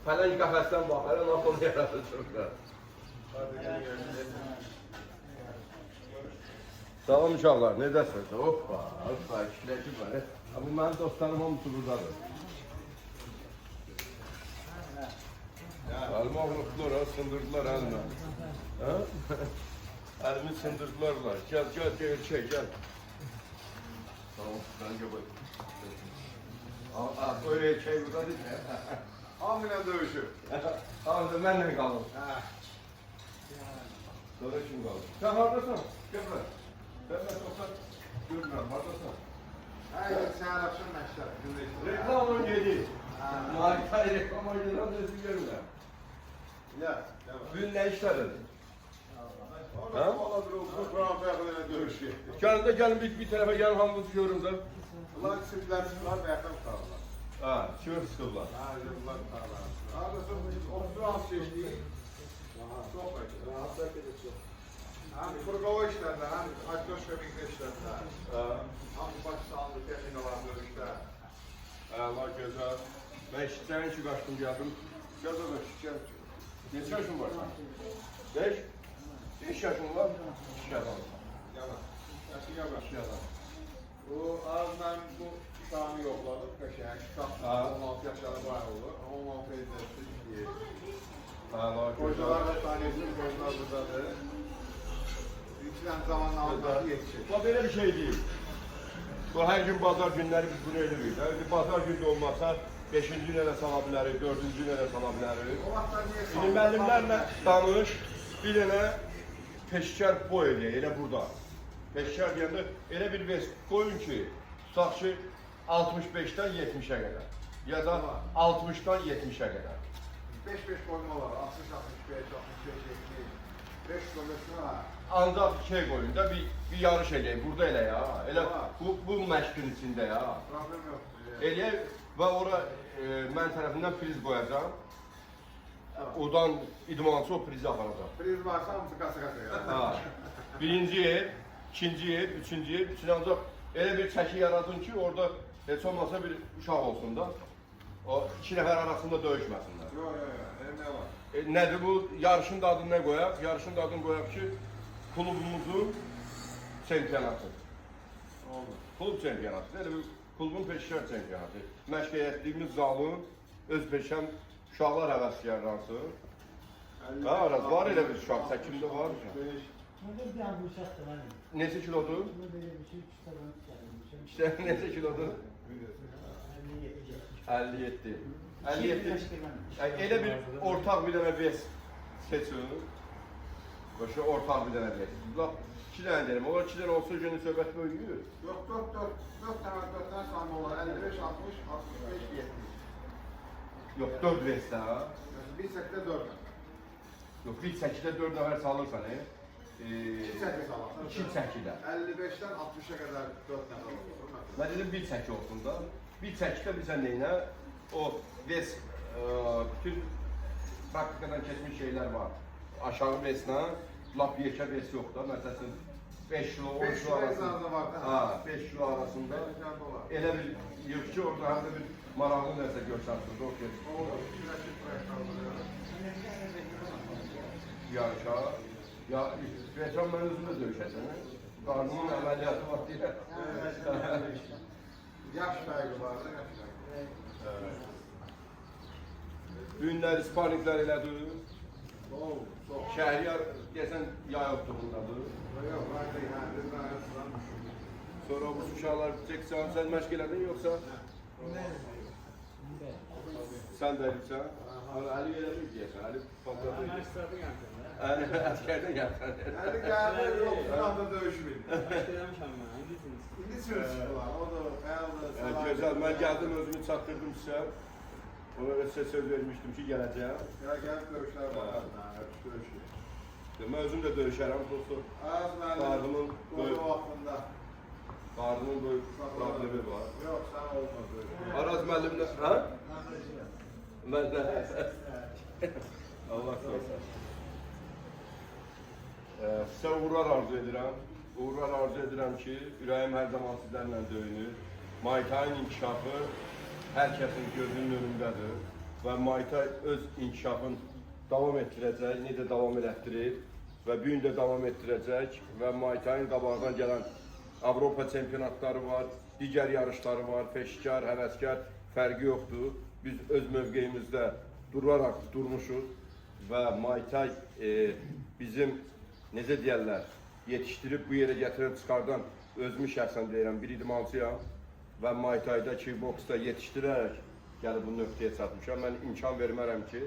Falan qəfəsdən baxar, ona onu yaradacaqlar. Salam uşaqlar, necəsiniz? Hoppa, hoppa, işləki var. Bu mənim dostlarım hamısı buradadır. Əlimi ağlıqdılar, sındırdılar əlimə. Əlimi sındırdılar. Gəl, erkək, gəl. Tamam, ben göbek. Öyle erkək burada değil mi? Hamıyla dövüşür. Hamıda mənlə qalın. Sonra kim qalır? Sen haradasın? Göbək. Ben sokak görmürəm, haradasın? Hər səhər axşam məşqlər. Reklam oynuyor. Markayı reklam oynuyor, özü görmürəm. Ya, Bugün ne işledin? ha? Valla bir program fərqlərlə dövüşür. Gelin bir tarafa gelin hamımızı görün de. Bunlar sütlər çıxlar və yaxın tutarlar. Ha, çığır sıkırlar. Ha, bunlar tutarlar. Haradasın, 30 az çeşdiyi. Çox bəlkə. Rahat bəlkə də çox. Həm fırqava işlərində, həm aktör şöbingdə işlərində. Həm baş sağlığı texnikalar dövüşdə. Allah güzel. Ben işçilerin için kaçtım geldim. Gözə də şikər. Neçə yaşın var? 5? 5 yaşın var? 2 adam. Yalan. Yaşı yalan. 2 adam. Bu az mən bu uşağını yoxladım. Qəşəng, uşaq 16 yaşları var olur. 16 yaşında işləyir. Allah Qocalar güzel. da tanıyırsın, qocalar buradadır. Yüksələn zamanla onları yetişir. Bu böyle bir şey değil. Bu her gün bazar günleri biz bunu eləyirik. Yani bazar günü olmasa 5-ci günə də sala bilərik, 4-cü günə də sala bilərik. O vaxtlar niyə İndi müəllimlərlə danış, bir dənə peşkar boy eləyək, elə burada. Peşkar deyəndə elə bir vest qoyun ki, tutaq ki 65-dən 70-ə qədər. Ya da 60-dan 70-ə qədər. 5-5 qoyma var, 60, 65, 65, 70, 5 qoymasına var. Ancaq şey qoyun da bir yarış eləyək, burada elə ya. Elə bu məşqin içində ya. Problem yoxdur. Eləyək və ora mən tərəfindən priz qoyacağam. Odan idmançı o prizi aparacaq. Priz varsa hamısı qasa-qasa ya. Ha. Birinci yer, ikinci yer, üçüncü yer, ancaq elə bir çəki yaradın ki, orada heç olmasa bir uşaq olsun da. O iki nəfər arasında döyüşməsinlər. Yox, nə var? Nədir bu? Yarışın da adını nə qoyaq? Yarışın da adını qoyaq ki, klubumuzun çempionatı. Oldu. Klub çempionatı. Elə bir klubun peşkar çempionatı. Məşq etdiyimiz zalın öz peşkən uşaqlar həvəskarlarısı. Ha, Araz var elə bir uşaq, çəkimdə var. Burada bir an uşaqdır hani. Neçə kilodur? Burada böyle bir şey çıkarmak istedim. İşte neçə kilodur? 57. 57. Elə bir ortaq bir dənə vez seçin. Başa ortaq bir dənə vez. Lap 2 dənə deyirəm. Onlar 2 dənə olsa günün söhbət böyüyür. Yox, 4 tane sayma olar. 55, 60, 65, 70. Yox, 4 vezdə ha. Bir səkdə 4. Yox, bir çəkidə 4 nəfər salırsan, 2 çəki salarsan. 2 çəkidə. 55-dən 60-a qədər 4 nəfər olur. Mən dedim bir çəki olsun da. Bir çəkidə bizə neynə? O vez, bütün praktikadan keçmiş şeylər var. Aşağı vezlə, lap yekə vez yox da. Məsələn, 5 kilo, 10 5 kilo kilo arasında. arasında var da. Ha, 5 kilo arasında. Elə bir yığ ki, orada həm də bir maraqlı nəsə görsənsiniz. O ki, Olur. Güləşik proyektlər yarışa. Ya, Betran mən özümdə döyüşəcəm. Qarnımın əməliyyatı var deyə. Yaş fərqi var da, yaş fərqi. Günlər, sparringlər elədir. Çox. Şəhriyar deyəsən yay oturumdadır. Yox, var da yəni, biz ayaqdan Sonra bu uşaqlar çəksən, sən məşq elədin yoxsa? Sən də eləyirsən? Əli elədir deyəsən, Əli patladı. Əli əsgərdən gəlsən. Əli gəldi, yox, da döyüşmür. Hangisiniz? İndi sürüsü var, o da xəyaldır. Gözəl, mən gəldim, özümü çatdırdım sizə. Ona da sizə söz vermişdim ki, gələcəyəm. Gəlib döyüşlər var, hepsi döyüşür. Mən özüm də döyüşərəm, dostum. Az mənim qoyu vaxtında. Qarnının böyük problemi var. Yox, sən olmaz öyle. Araz müəllimlə, hə? Mən də. Allah qoysun. Sizə uğurlar arzu edirəm. Uğurlar arzu edirəm ki, ürəyim hər zaman sizlərlə döyünür. Muay Thai'nin inkişafı hər kəsin gözünün önündədir. və Muay Thai öz inkişafını davam etdirəcək, necə davam elətdirir və bu gün də davam etdirəcək və Muay Thai-ın qabağından gələn Avropa çempionatları var, digər yarışları var, peşkar, həvəskar fərqi yoxdur. Biz öz mövqeyimizdə duraraq durmuşuq və Muay Thai bizim necə deyərlər, yetişdirib bu yerə gətirib çıxardan özümü şəxsən deyirəm, bir idmançıyam və Muay Thai-da, kickboksda yetişdirərək gəlib bu nöqtəyə çatmışam. Mən imkan vermərəm ki,